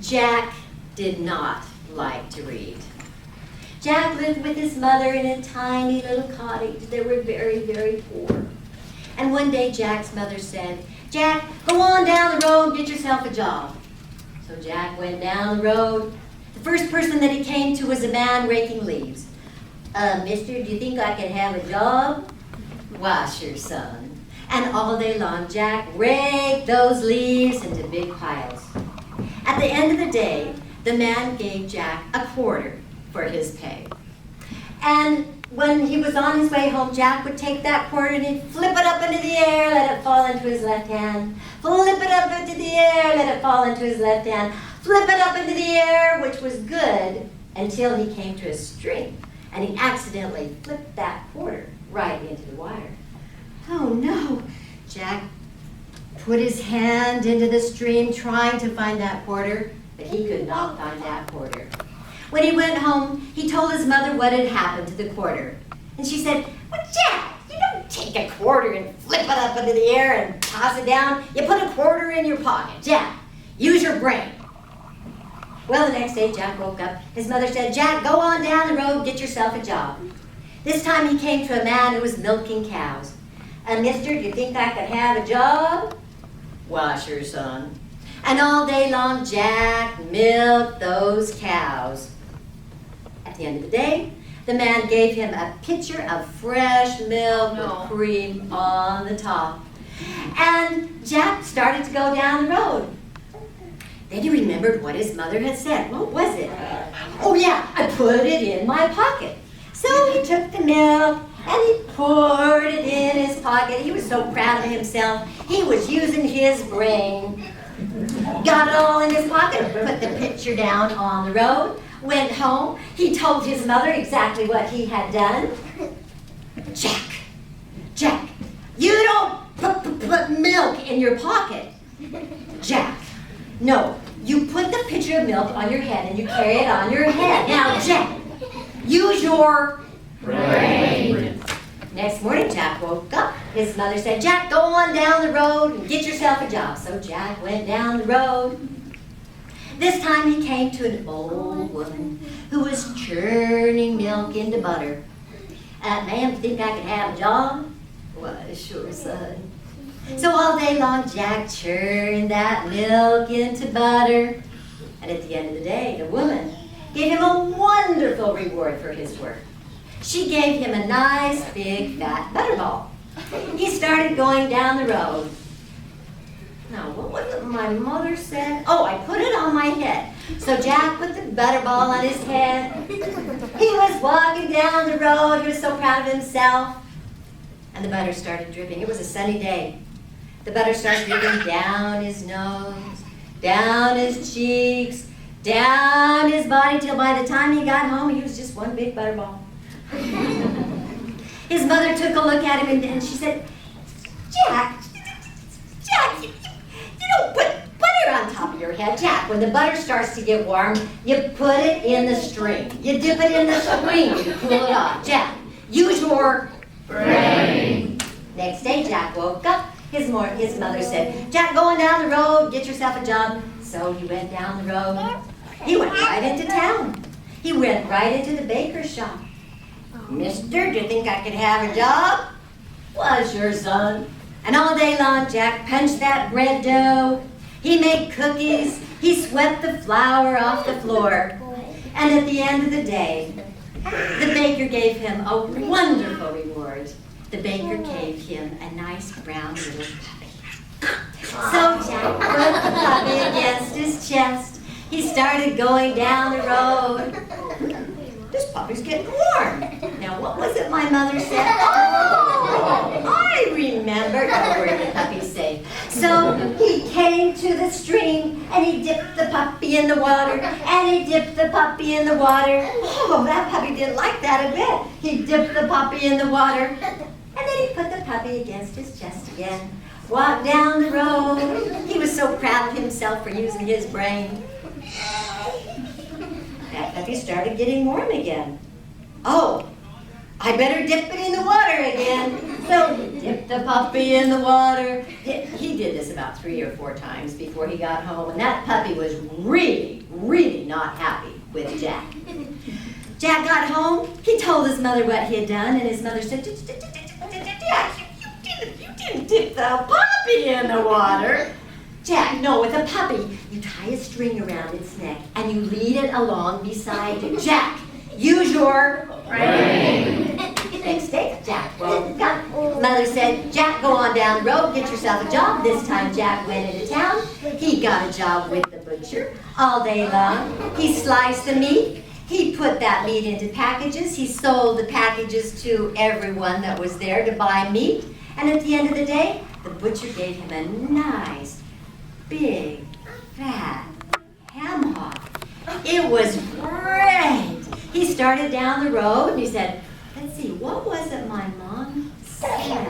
Jack did not like to read. Jack lived with his mother in a tiny little cottage. They were very, very poor. And one day Jack's mother said, "Jack, go on down the road and get yourself a job." So Jack went down the road. The first person that he came to was a man raking leaves. "Mister, do you think I could have a job?" "Why, sure, son." And all day long, Jack raked those leaves into big piles. At the end of the day, the man gave Jack a quarter for his pay. And when he was on his way home, Jack would take that quarter and he'd flip it up into the air, let it fall into his left hand. Flip it up into the air, let it fall into his left hand. Flip it up into the air, which was good, until he came to a string. And he accidentally flipped that quarter right into the wire. Oh no! Jack put his hand into the stream trying to find that quarter, but he could not find that quarter. When he went home, he told his mother what had happened to the quarter. And she said, "Well, Jack, you don't take a quarter and flip it up into the air and toss it down. You put a quarter in your pocket. Jack, use your brain." Well, the next day, Jack woke up. His mother said, "Jack, go on down the road, get yourself a job." This time he came to a man who was milking cows. "Mister, do you think I could have a job?" "Why, sure, son." And all day long, Jack milked those cows. At the end of the day, the man gave him a pitcher of fresh milk with cream on the top. And Jack started to go down the road. Then he remembered what his mother had said. What was it? "Oh yeah, I put it in my pocket." So he took the milk and he poured it in his pocket. He was so proud of himself. He was using his brain. Got it all in his pocket, put the pitcher down on the road, went home. He told his mother exactly what he had done. Jack, you don't put milk in your pocket." "Jack, no, you put the pitcher of milk on your head and you carry it on your head. Now, Jack, use your brain." Next morning, Jack woke up. His mother said, "Jack, go on down the road and get yourself a job." So Jack went down the road. This time he came to an old woman who was churning milk into butter. "Ma'am, think I could have a job?" "Why, sure, son." So all day long, Jack churned that milk into butter. And at the end of the day, the woman gave him a wonderful reward for his work. She gave him a nice, big, fat butterball. He started going down the road. Now, what was it my mother said? Oh, I put it on my head. So Jack put the butterball on his head. He was walking down the road. He was so proud of himself. And the butter started dripping. It was a sunny day. The butter started dripping down his nose, down his cheeks, down his body, till by the time he got home, he was just one big butterball. His mother took a look at him and she said, Jack, you don't put butter on top of your head. Jack, when the butter starts to get warm, you put it in the string. You dip it in the string and you pull it off. Jack, use your brain." Next day, Jack woke up. His mother said, "Jack, going down the road, get yourself a job." So he went down the road. He went right into town. He went right into the baker's shop. "Mister, do you think I could have a job?" "Why, sure, son." And all day long, Jack punched that bread dough. He made cookies. He swept the flour off the floor. And at the end of the day, the baker gave him a wonderful reward. The baker gave him a nice brown little puppy. So Jack put the puppy against his chest. He started going down the road. "This puppy's getting warm." Now, what was it my mother said? Oh, I remember. Don't worry, the puppy's safe. So he came to the stream and he dipped the puppy in the water and he dipped the puppy in the water. Oh, that puppy didn't like that a bit. He dipped the puppy in the water and then he put the puppy against his chest again. Walked down the road. He was so proud of himself for using his brain. That puppy started getting warm again. Oh, I better dip it in the water again. So he dipped the puppy in the water. He did this about 3 or 4 times before he got home, and that puppy was really, really not happy with Jack. Jack got home, he told his mother what he had done, and his mother said, Jack, you didn't dip the puppy in the water. Jack, no, with a puppy, you tie a string around its neck and you lead it along beside you. Jack, use your brain. Next day, Jack woke up. Mother said, Jack, go on down the road, get yourself a job. This time Jack went into town. He got a job with the butcher all day long. He sliced the meat. He put that meat into packages. He sold the packages to everyone that was there to buy meat. And at the end of the day, the butcher gave him a nice, big, fat ham hock. It was great. He started down the road and he said, let's see, what was it my mom said?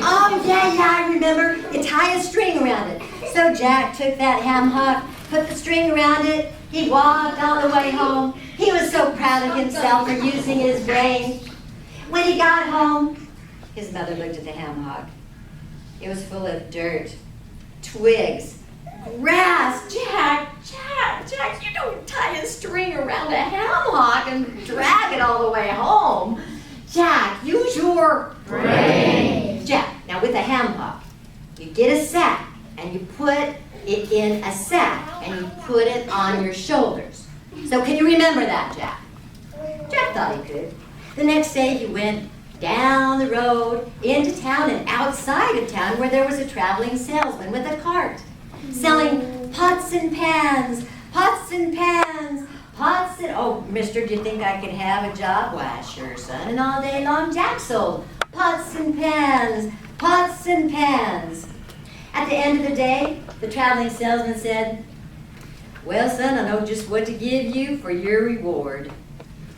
Oh, yeah, I remember. You tie a string around it. So Jack took that ham hock, put the string around it. He walked all the way home. He was so proud of himself for using his brain. When he got home, his mother looked at the ham hock. It was full of dirt, twigs, grass. Jack, you don't tie a string around a ham hock and drag it all the way home. Jack, use your brain. Jack, now with a ham hock, you get a sack and you put it in a sack and you put it on your shoulders. So can you remember that, Jack? Jack thought he could. The next day he went down the road, into town and outside of town where there was a traveling salesman with a cart selling pots and pans, pots and pans, pots and... Oh, mister, do you think I could have a job? Why, sure, son. And all day long Jack sold pots and pans, pots and pans. At the end of the day, the traveling salesman said, well, son, I know just what to give you for your reward.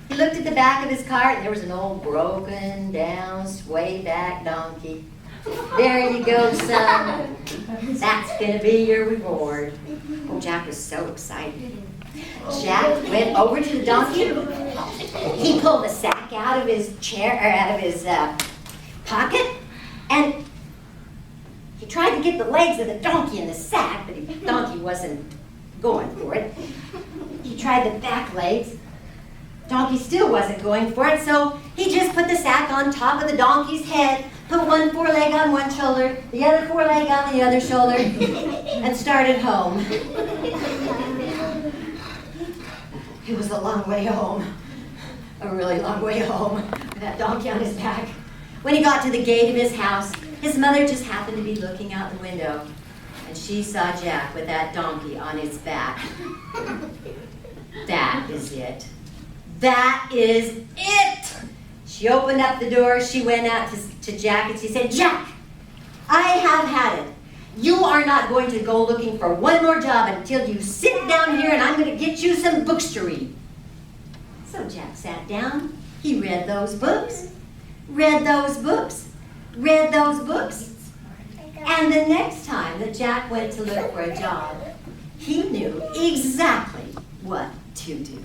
He looked at the back of his cart, and there was an old broken down, sway back donkey. There you go, son. That's going to be your reward. Oh, Jack was so excited. Jack went over to the donkey. He pulled the sack out of his chair, or out of his pocket, and he tried to get the legs of the donkey in the sack, but the donkey wasn't going for it. He tried the back legs. Donkey still wasn't going for it, so he just put the sack on top of the donkey's head, put one foreleg on one shoulder, the other foreleg on the other shoulder, and started home. It was a long way home, a really long way home, with that donkey on his back. When he got to the gate of his house, his mother just happened to be looking out the window, and she saw Jack with that donkey on his back. That is it. That is it! She opened up the door, she went out to Jack, and she said, Jack, I have had it. You are not going to go looking for one more job until you sit down here and I'm going to get you some books to read. So Jack sat down, he read those books, read those books, read those books, and the next time that Jack went to look for a job, he knew exactly what to do.